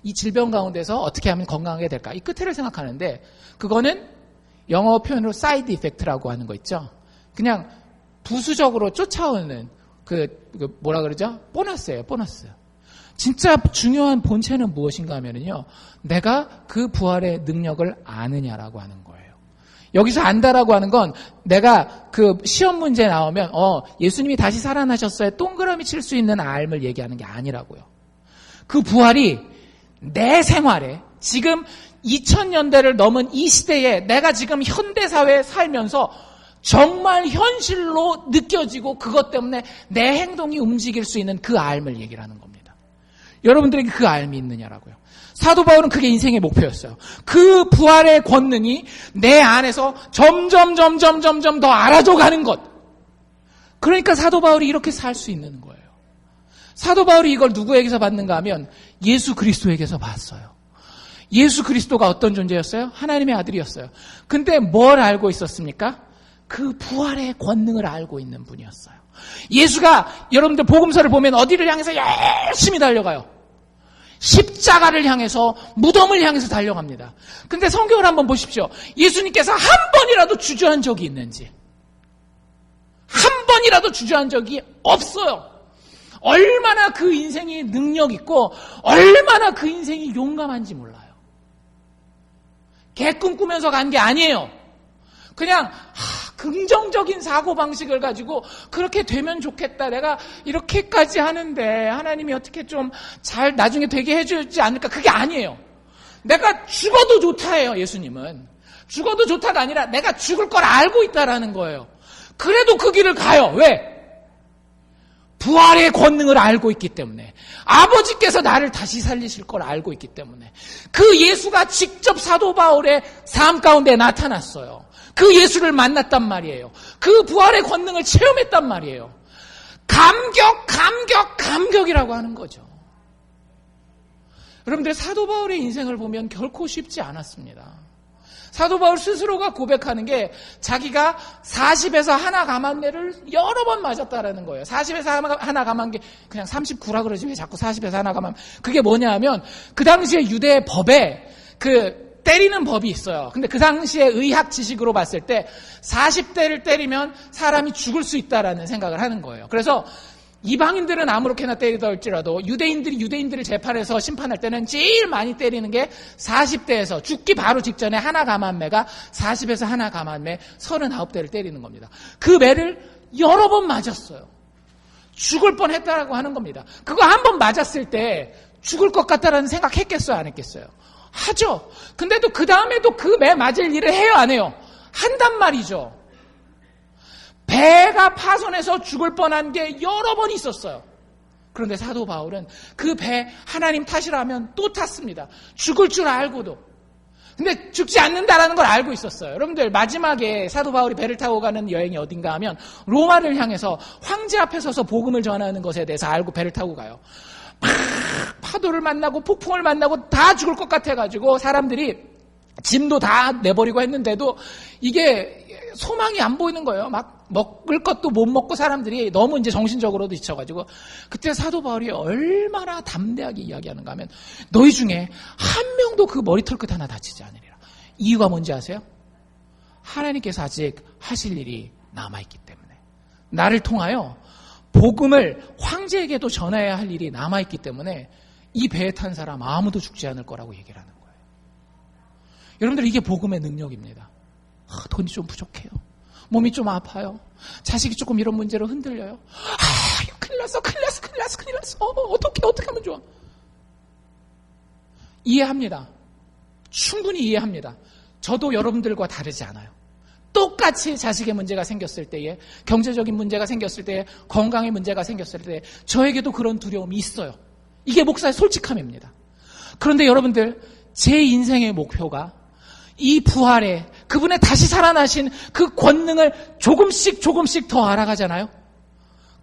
이 질병 가운데서 어떻게 하면 건강하게 될까? 이 끝을 생각하는데 그거는 영어 표현으로 사이드 이펙트라고 하는 거 있죠. 그냥 부수적으로 쫓아오는 뭐라 그러죠? 보너스예요, 보너스. 진짜 중요한 본체는 무엇인가 하면요. 내가 그 부활의 능력을 아느냐라고 하는 거예요. 여기서 안다라고 하는 건 내가 그 시험 문제 나오면 예수님이 다시 살아나셨어요. 동그라미 칠 수 있는 알을 얘기하는 게 아니라고요. 그 부활이 내 생활에 지금 2000년대를 넘은 이 시대에 내가 지금 현대사회에 살면서 정말 현실로 느껴지고 그것 때문에 내 행동이 움직일 수 있는 그 알을 얘기를 하는 겁니다. 여러분들에게 그 알미 있느냐라고요. 사도 바울은 그게 인생의 목표였어요. 그 부활의 권능이 내 안에서 점점 더 알아져가는 것. 그러니까 사도 바울이 이렇게 살 수 있는 거예요. 사도 바울이 이걸 누구에게서 받는가 하면 예수 그리스도에게서 봤어요. 예수 그리스도가 어떤 존재였어요? 하나님의 아들이었어요. 근데 뭘 알고 있었습니까? 그 부활의 권능을 알고 있는 분이었어요. 예수가 여러분들 복음서를 보면 어디를 향해서 열심히 달려가요? 십자가를 향해서, 무덤을 향해서 달려갑니다. 근데 성경을 한번 보십시오. 예수님께서 한 번이라도 주저한 적이 있는지. 한 번이라도 주저한 적이 없어요. 얼마나 그 인생이 능력 있고 얼마나 그 인생이 용감한지 몰라요. 개 꿈꾸면서 간 게 아니에요. 그냥 긍정적인 사고방식을 가지고 그렇게 되면 좋겠다. 내가 이렇게까지 하는데 하나님이 어떻게 좀 잘 나중에 되게 해주지 않을까. 그게 아니에요. 내가 죽어도 좋다예요. 예수님은. 죽어도 좋다가 아니라 내가 죽을 걸 알고 있다라는 거예요. 그래도 그 길을 가요. 왜? 부활의 권능을 알고 있기 때문에. 아버지께서 나를 다시 살리실 걸 알고 있기 때문에. 그 예수가 직접 사도 바울의 삶 가운데 나타났어요. 그 예수를 만났단 말이에요. 그 부활의 권능을 체험했단 말이에요. 감격이라고 하는 거죠. 여러분들 사도 바울의 인생을 보면 결코 쉽지 않았습니다. 사도 바울 스스로가 고백하는 게 자기가 40에서 하나 감한매를 여러 번 맞았다라는 거예요. 40에서 하나 감한 게 그냥 39라 그러지 왜 자꾸 40에서 하나 감한. 그게 뭐냐 하면 그 당시에 유대 법에 때리는 법이 있어요. 근데 그 당시에 의학 지식으로 봤을 때 40대를 때리면 사람이 죽을 수 있다라는 생각을 하는 거예요. 그래서 이방인들은 아무렇게나 때리다 할지라도 유대인들을 재판해서 심판할 때는 제일 많이 때리는 게 40대에서 죽기 바로 직전에 하나 감한매가 40에서 하나 감한매 39대를 때리는 겁니다. 그 매를 여러 번 맞았어요. 죽을 뻔했다라고 하는 겁니다. 그거 한 번 맞았을 때 죽을 것 같다라는 생각했겠어요? 안 했겠어요? 하죠. 근데도 그 다음에도 그 매 맞을 일을 해요? 안 해요? 한단 말이죠. 배가 파손해서 죽을 뻔한 게 여러 번 있었어요. 그런데 사도 바울은 그 배 하나님 탓이라면 또 탔습니다. 죽을 줄 알고도. 근데 죽지 않는다라는 걸 알고 있었어요. 여러분들 마지막에 사도 바울이 배를 타고 가는 여행이 어딘가 하면 로마를 향해서 황제 앞에 서서 복음을 전하는 것에 대해서 알고 배를 타고 가요. 파도를 만나고 폭풍을 만나고 다 죽을 것 같아가지고 사람들이 짐도 다 내버리고 했는데도 이게 소망이 안 보이는 거예요. 막 먹을 것도 못 먹고 사람들이 너무 이제 정신적으로도 지쳐가지고 그때 사도 바울이 얼마나 담대하게 이야기하는가 하면 너희 중에 한 명도 그 머리털 끝 하나 다치지 않으리라. 이유가 뭔지 아세요? 하나님께서 아직 하실 일이 남아있기 때문에 나를 통하여 복음을 황제에게도 전해야 할 일이 남아있기 때문에 이 배에 탄 사람 아무도 죽지 않을 거라고 얘기를 하는 거예요. 여러분들 이게 복음의 능력입니다. 돈이 좀 부족해요. 몸이 좀 아파요. 자식이 조금 이런 문제로 흔들려요. 이거 큰일 났어. 어떻게 하면 좋아? 이해합니다. 충분히 이해합니다. 저도 여러분들과 다르지 않아요. 똑같이 자식의 문제가 생겼을 때에, 경제적인 문제가 생겼을 때에, 건강의 문제가 생겼을 때에 저에게도 그런 두려움이 있어요. 이게 목사의 솔직함입니다. 그런데 여러분들, 제 인생의 목표가 이 부활에 그분의 다시 살아나신 그 권능을 조금씩 더 알아가잖아요.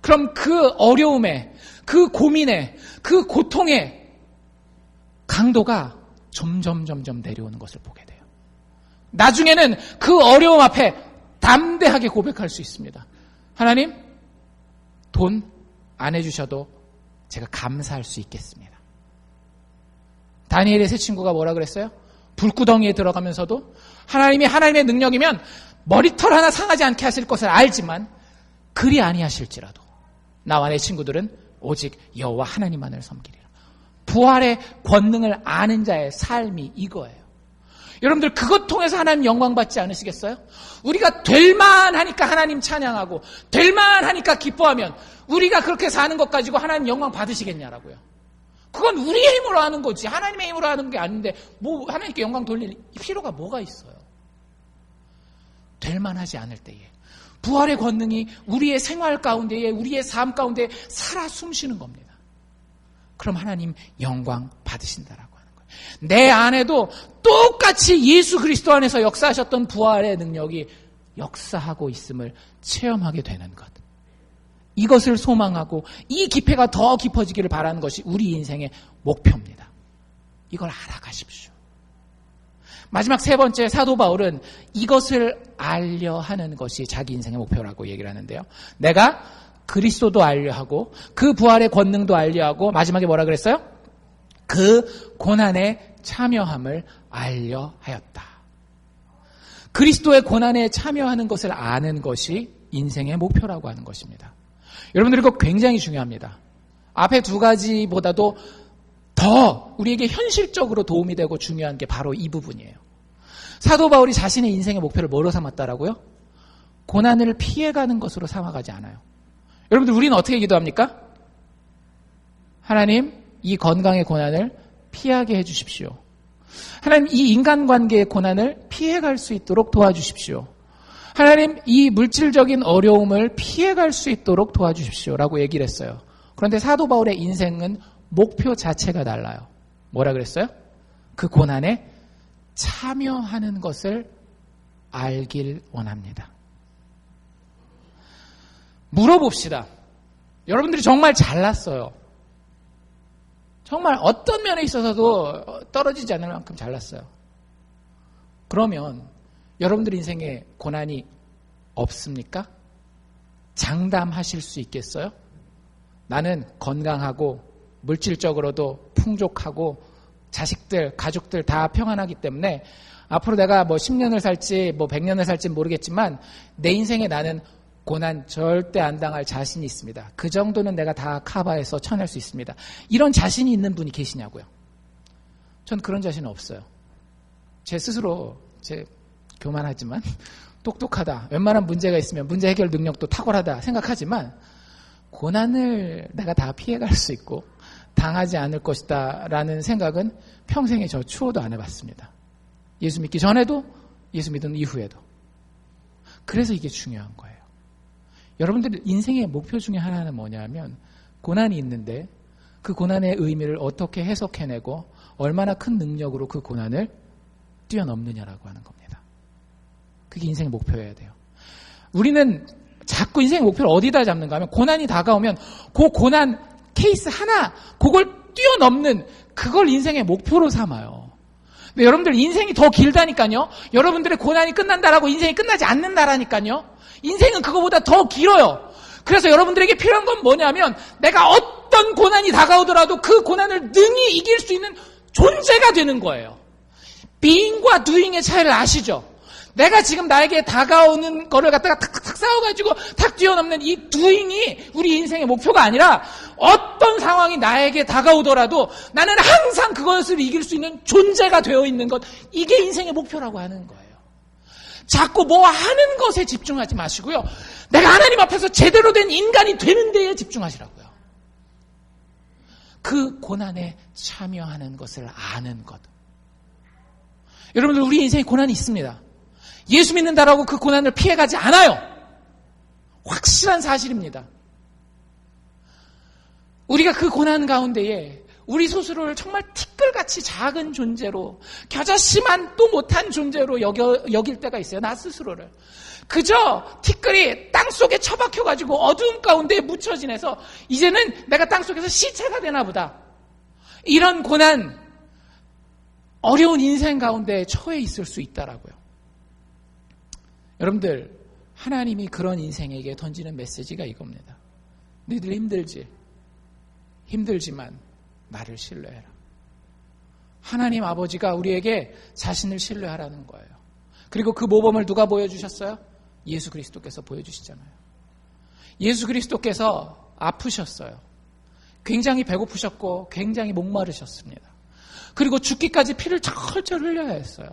그럼 그 어려움에, 그 고민에, 그 고통의 강도가 점점 내려오는 것을 보게 돼요. 나중에는 그 어려움 앞에 담대하게 고백할 수 있습니다. 하나님, 돈 안 해주셔도 제가 감사할 수 있겠습니다. 다니엘의 세 친구가 뭐라 그랬어요? 불구덩이에 들어가면서도 하나님의 능력이면 머리털 하나 상하지 않게 하실 것을 알지만 그리 아니하실지라도 나와 내 친구들은 오직 여호와 하나님만을 섬기리라. 부활의 권능을 아는 자의 삶이 이거예요. 여러분들 그것 통해서 하나님 영광 받지 않으시겠어요? 우리가 될만하니까 하나님 찬양하고 될만하니까 기뻐하면 우리가 그렇게 사는 것 가지고 하나님 영광 받으시겠냐라고요. 그건 우리의 힘으로 하는 거지 하나님의 힘으로 하는 게 아닌데 뭐 하나님께 영광 돌릴 필요가 뭐가 있어요? 될만하지 않을 때에 부활의 권능이 우리의 생활 가운데에 우리의 삶 가운데 살아 숨쉬는 겁니다. 그럼 하나님 영광 받으신다라고 하는 거예요. 내 안에도 똑같이 예수 그리스도 안에서 역사하셨던 부활의 능력이 역사하고 있음을 체험하게 되는 것. 이것을 소망하고 이 기회가 더 깊어지기를 바라는 것이 우리 인생의 목표입니다. 이걸 알아가십시오. 마지막 세 번째 사도 바울은 이것을 알려 하는 것이 자기 인생의 목표라고 얘기를 하는데요. 내가 그리스도도 알려 하고 그 부활의 권능도 알려 하고 마지막에 뭐라 그랬어요? 그 고난에 참여함을 알려 하였다. 그리스도의 고난에 참여하는 것을 아는 것이 인생의 목표라고 하는 것입니다. 여러분들 이거 굉장히 중요합니다. 앞에 두 가지보다도 더 우리에게 현실적으로 도움이 되고 중요한 게 바로 이 부분이에요. 사도 바울이 자신의 인생의 목표를 뭐로 삼았다라고요? 고난을 피해가는 것으로 삼아가지 않아요. 여러분들 우리는 어떻게 기도합니까? 하나님, 이 건강의 고난을 피하게 해주십시오. 하나님, 이 인간관계의 고난을 피해갈 수 있도록 도와주십시오. 하나님, 이 물질적인 어려움을 피해갈 수 있도록 도와주십시오라고 얘기를 했어요. 그런데 사도 바울의 인생은 목표 자체가 달라요. 뭐라 그랬어요? 그 고난에 참여하는 것을 알길 원합니다. 물어봅시다. 여러분들이 정말 잘났어요. 정말 어떤 면에 있어서도 떨어지지 않을 만큼 잘났어요. 그러면 여러분들 인생에 고난이 없습니까? 장담하실 수 있겠어요? 나는 건강하고 물질적으로도 풍족하고 자식들, 가족들 다 평안하기 때문에 앞으로 내가 뭐 10년을 살지 뭐 100년을 살지 모르겠지만 내 인생에 나는 고난 절대 안 당할 자신이 있습니다. 그 정도는 내가 다 커버해서 쳐낼 수 있습니다. 이런 자신이 있는 분이 계시냐고요? 전 그런 자신은 없어요. 제 스스로 교만하지만 똑똑하다. 웬만한 문제가 있으면 문제 해결 능력도 탁월하다 생각하지만 고난을 내가 다 피해갈 수 있고 당하지 않을 것이다 라는 생각은 평생에 저 추호도 안 해봤습니다. 예수 믿기 전에도 예수 믿은 이후에도. 그래서 이게 중요한 거예요. 여러분들 인생의 목표 중에 하나는 뭐냐면 고난이 있는데 그 고난의 의미를 어떻게 해석해내고 얼마나 큰 능력으로 그 고난을 뛰어넘느냐라고 하는 겁니다. 그게 인생의 목표여야 돼요. 우리는 자꾸 인생의 목표를 어디다 잡는가 하면 고난이 다가오면 그 고난 케이스 하나 그걸 뛰어넘는 그걸 인생의 목표로 삼아요. 근데 여러분들 인생이 더 길다니까요. 여러분들의 고난이 끝난다라고 인생이 끝나지 않는다라니까요. 인생은 그거보다 더 길어요. 그래서 여러분들에게 필요한 건 뭐냐면 내가 어떤 고난이 다가오더라도 그 고난을 능히 이길 수 있는 존재가 되는 거예요. being과 doing의 차이를 아시죠? 내가 지금 나에게 다가오는 거를 갖다가 탁탁탁 싸워가지고 탁 뛰어넘는 이 doing이 우리 인생의 목표가 아니라 어떤 상황이 나에게 다가오더라도 나는 항상 그것을 이길 수 있는 존재가 되어 있는 것, 이게 인생의 목표라고 하는 거예요. 자꾸 뭐 하는 것에 집중하지 마시고요. 내가 하나님 앞에서 제대로 된 인간이 되는 데에 집중하시라고요. 그 고난에 참여하는 것을 아는 것. 여러분들 우리 인생에 고난이 있습니다. 예수 믿는다라고 그 고난을 피해가지 않아요. 확실한 사실입니다. 우리가 그 고난 가운데에 우리 스스로를 정말 티끌같이 작은 존재로, 겨자씨만 또 못한 존재로 여길 때가 있어요. 나 스스로를. 그저 티끌이 땅속에 처박혀가지고 어두움 가운데 묻혀 지내서 이제는 내가 땅속에서 시체가 되나 보다. 이런 고난, 어려운 인생 가운데 처해 있을 수 있다라고요. 여러분들, 하나님이 그런 인생에게 던지는 메시지가 이겁니다. 너희들 힘들지? 힘들지만 나를 신뢰해라. 하나님 아버지가 우리에게 자신을 신뢰하라는 거예요. 그리고 그 모범을 누가 보여주셨어요? 예수 그리스도께서 보여주시잖아요. 예수 그리스도께서 아프셨어요. 굉장히 배고프셨고 굉장히 목마르셨습니다. 그리고 죽기까지 피를 철철 흘려야 했어요.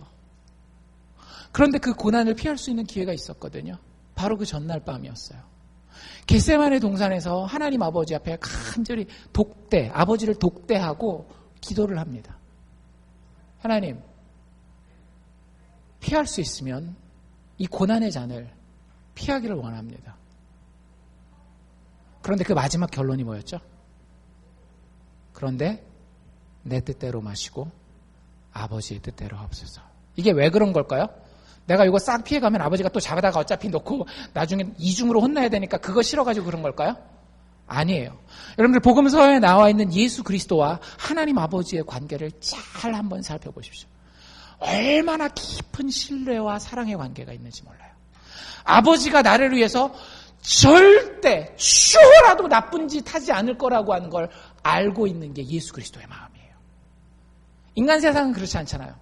그런데 그 고난을 피할 수 있는 기회가 있었거든요. 바로 그 전날 밤이었어요. 겟세마네 동산에서 하나님 아버지 앞에 간절히 아버지를 독대하고 기도를 합니다. 하나님, 피할 수 있으면 이 고난의 잔을 피하기를 원합니다. 그런데 그 마지막 결론이 뭐였죠? 그런데 내 뜻대로 마시고 아버지의 뜻대로 하옵소서. 이게 왜 그런 걸까요? 내가 이거 싹 피해가면 아버지가 또 잡아다가 어차피 놓고 나중에 이중으로 혼나야 되니까 그거 싫어가지고 그런 걸까요? 아니에요. 여러분들 복음서에 나와 있는 예수 그리스도와 하나님 아버지의 관계를 잘 한번 살펴보십시오. 얼마나 깊은 신뢰와 사랑의 관계가 있는지 몰라요. 아버지가 나를 위해서 절대 추호라도 나쁜 짓 하지 않을 거라고 하는 걸 알고 있는 게 예수 그리스도의 마음이에요. 인간 세상은 그렇지 않잖아요.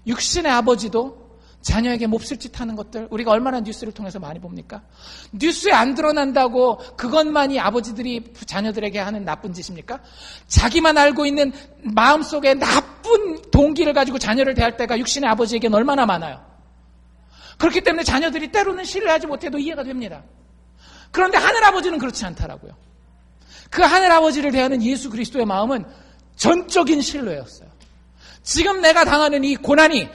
육신의 아버지도 자녀에게 몹쓸 짓 하는 것들 우리가 얼마나 뉴스를 통해서 많이 봅니까? 뉴스에 안 드러난다고 그것만이 아버지들이 자녀들에게 하는 나쁜 짓입니까? 자기만 알고 있는 마음속에 나쁜 동기를 가지고 자녀를 대할 때가 육신의 아버지에게는 얼마나 많아요. 그렇기 때문에 자녀들이 때로는 신뢰하지 못해도 이해가 됩니다. 그런데 하늘아버지는 그렇지 않더라고요. 그 하늘아버지를 대하는 예수 그리스도의 마음은 전적인 신뢰였어요. 지금 내가 당하는 이 고난이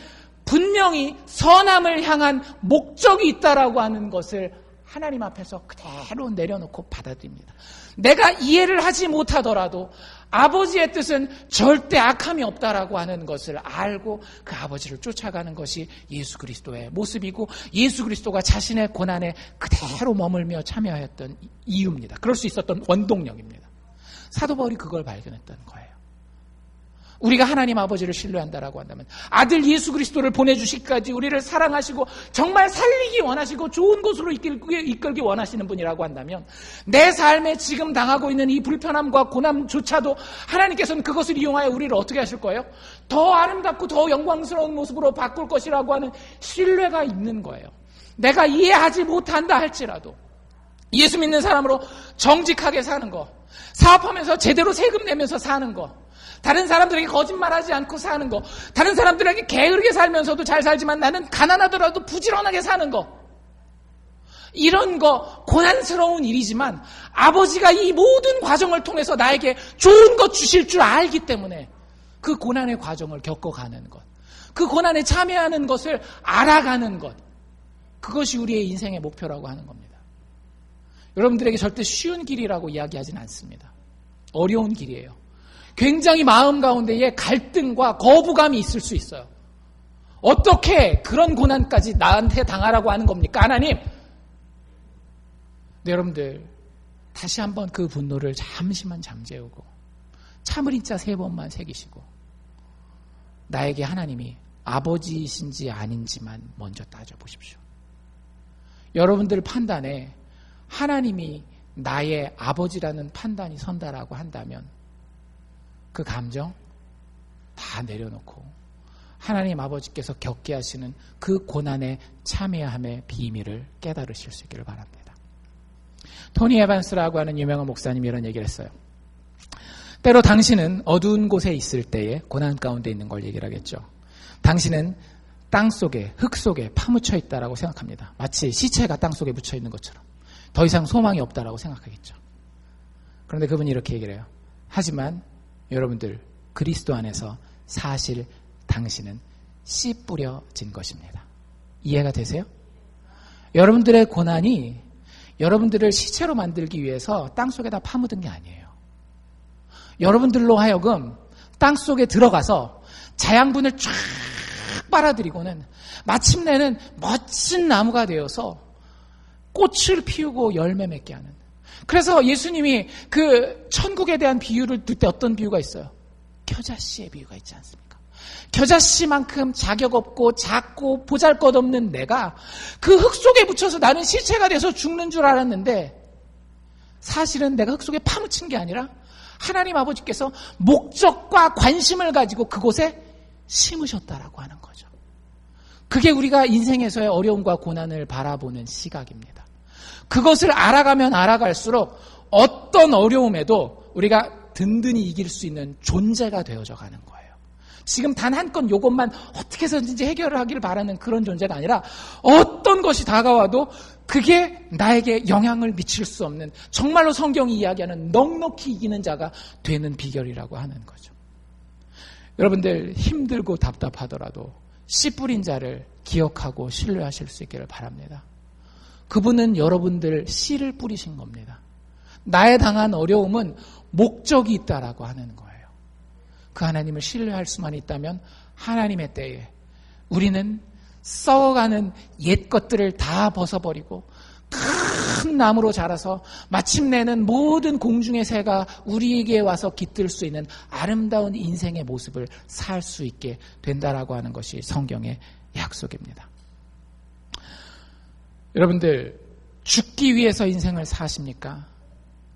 분명히 선함을 향한 목적이 있다라고 하는 것을 하나님 앞에서 그대로 내려놓고 받아들입니다. 내가 이해를 하지 못하더라도 아버지의 뜻은 절대 악함이 없다라고 하는 것을 알고 그 아버지를 쫓아가는 것이 예수 그리스도의 모습이고 예수 그리스도가 자신의 고난에 그대로 머물며 참여했던 이유입니다. 그럴 수 있었던 원동력입니다. 사도 바울이 그걸 발견했던 거예요. 우리가 하나님 아버지를 신뢰한다라고 한다면 아들 예수 그리스도를 보내주시기까지 우리를 사랑하시고 정말 살리기 원하시고 좋은 곳으로 이끌기 원하시는 분이라고 한다면 내 삶에 지금 당하고 있는 이 불편함과 고난조차도 하나님께서는 그것을 이용하여 우리를 어떻게 하실 거예요? 더 아름답고 더 영광스러운 모습으로 바꿀 것이라고 하는 신뢰가 있는 거예요. 내가 이해하지 못한다 할지라도 예수 믿는 사람으로 정직하게 사는 거, 사업하면서 제대로 세금 내면서 사는 거, 다른 사람들에게 거짓말하지 않고 사는 거, 다른 사람들에게 게으르게 살면서도 잘 살지만 나는 가난하더라도 부지런하게 사는 거, 이런 거 고난스러운 일이지만 아버지가 이 모든 과정을 통해서 나에게 좋은 것 주실 줄 알기 때문에 그 고난의 과정을 겪어가는 것, 그 고난에 참여하는 것을 알아가는 것, 그것이 우리의 인생의 목표라고 하는 겁니다. 여러분들에게 절대 쉬운 길이라고 이야기하지는 않습니다. 어려운 길이에요. 굉장히 마음 가운데에 갈등과 거부감이 있을 수 있어요. 어떻게 그런 고난까지 나한테 당하라고 하는 겁니까, 하나님? 네, 여러분들 다시 한번 그 분노를 잠시만 잠재우고 참을 인자 3번만 새기시고 나에게 하나님이 아버지이신지 아닌지만 먼저 따져보십시오. 여러분들 판단에 하나님이 나의 아버지라는 판단이 선다라고 한다면 그 감정 다 내려놓고 하나님 아버지께서 겪게 하시는 그 고난의 참여함의 비밀을 깨달으실 수 있기를 바랍니다. 토니 에반스라고 하는 유명한 목사님이 이런 얘기를 했어요. 때로 당신은 어두운 곳에 있을 때에 고난 가운데 있는 걸 얘기를 하겠죠. 당신은 땅 속에, 흙 속에 파묻혀 있다라고 생각합니다. 마치 시체가 땅 속에 묻혀 있는 것처럼 더 이상 소망이 없다라고 생각하겠죠. 그런데 그분이 이렇게 얘기를 해요. 하지만 여러분들 그리스도 안에서 사실 당신은 씨 뿌려진 것입니다. 이해가 되세요? 여러분들의 고난이 여러분들을 시체로 만들기 위해서 땅 속에다 파묻은 게 아니에요. 여러분들로 하여금 땅 속에 들어가서 자양분을 쫙 빨아들이고는 마침내는 멋진 나무가 되어서 꽃을 피우고 열매 맺게 하는. 그래서 예수님이 그 천국에 대한 비유를 둘 때 어떤 비유가 있어요? 겨자씨의 비유가 있지 않습니까? 겨자씨만큼 자격 없고 작고 보잘것없는 내가 그 흙 속에 묻혀서 나는 시체가 돼서 죽는 줄 알았는데 사실은 내가 흙 속에 파묻힌 게 아니라 하나님 아버지께서 목적과 관심을 가지고 그곳에 심으셨다라고 하는 거죠. 그게 우리가 인생에서의 어려움과 고난을 바라보는 시각입니다. 그것을 알아가면 알아갈수록 어떤 어려움에도 우리가 든든히 이길 수 있는 존재가 되어져 가는 거예요. 지금 단 한 건 요것만 어떻게 해서든지 해결을 하기를 바라는 그런 존재가 아니라 어떤 것이 다가와도 그게 나에게 영향을 미칠 수 없는 정말로 성경이 이야기하는 넉넉히 이기는 자가 되는 비결이라고 하는 거죠. 여러분들 힘들고 답답하더라도 씨 뿌린 자를 기억하고 신뢰하실 수 있기를 바랍니다. 그분은 여러분들 씨를 뿌리신 겁니다. 나에 당한 어려움은 목적이 있다라고 하는 거예요. 그 하나님을 신뢰할 수만 있다면 하나님의 때에 우리는 썩어가는 옛 것들을 다 벗어버리고 큰 나무로 자라서 마침내는 모든 공중의 새가 우리에게 와서 깃들 수 있는 아름다운 인생의 모습을 살 수 있게 된다라고 하는 것이 성경의 약속입니다. 여러분들 죽기 위해서 인생을 사십니까?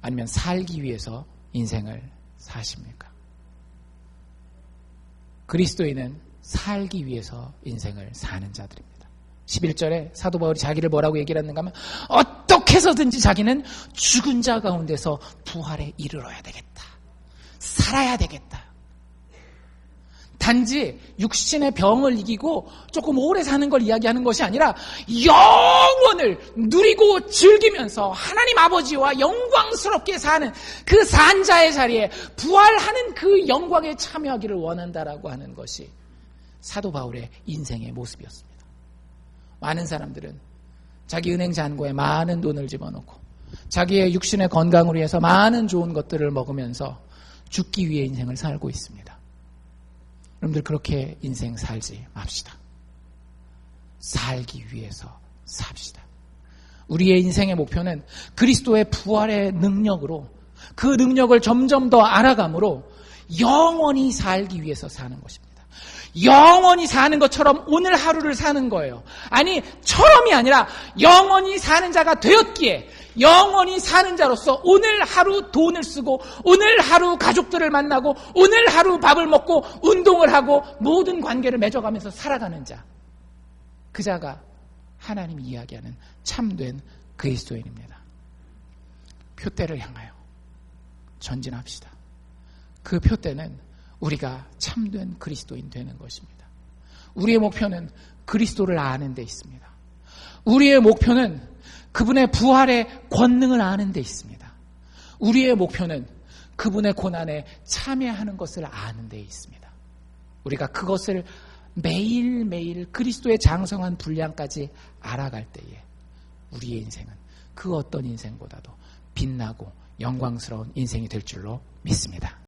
아니면 살기 위해서 인생을 사십니까? 그리스도인은 살기 위해서 인생을 사는 자들입니다. 11절에 사도 바울이 자기를 뭐라고 얘기를 했는가 하면 어떻게 해서든지 자기는 죽은 자 가운데서 부활에 이르러야 되겠다. 살아야 되겠다. 단지 육신의 병을 이기고 조금 오래 사는 걸 이야기하는 것이 아니라 영원을 누리고 즐기면서 하나님 아버지와 영광스럽게 사는 그 산자의 자리에 부활하는 그 영광에 참여하기를 원한다라고 하는 것이 사도 바울의 인생의 모습이었습니다. 많은 사람들은 자기 은행 잔고에 많은 돈을 집어넣고 자기의 육신의 건강을 위해서 많은 좋은 것들을 먹으면서 죽기 위해 인생을 살고 있습니다. 여러분들 그렇게 인생 살지 맙시다. 살기 위해서 삽시다. 우리의 인생의 목표는 그리스도의 부활의 능력으로 그 능력을 점점 더 알아감으로 영원히 살기 위해서 사는 것입니다. 영원히 사는 것처럼 오늘 하루를 사는 거예요. 아니 처럼이 아니라 영원히 사는 자가 되었기에 영원히 사는 자로서 오늘 하루 돈을 쓰고 오늘 하루 가족들을 만나고 오늘 하루 밥을 먹고 운동을 하고 모든 관계를 맺어가면서 살아가는 자, 그 자가 하나님이 이야기하는 참된 그리스도인입니다. 표대를 향하여 전진합시다. 그 표대는 우리가 참된 그리스도인 되는 것입니다. 우리의 목표는 그리스도를 아는 데 있습니다. 우리의 목표는 그분의 부활의 권능을 아는 데 있습니다. 우리의 목표는 그분의 고난에 참여하는 것을 아는 데 있습니다. 우리가 그것을 매일매일 그리스도의 장성한 분량까지 알아갈 때에 우리의 인생은 그 어떤 인생보다도 빛나고 영광스러운 인생이 될 줄로 믿습니다.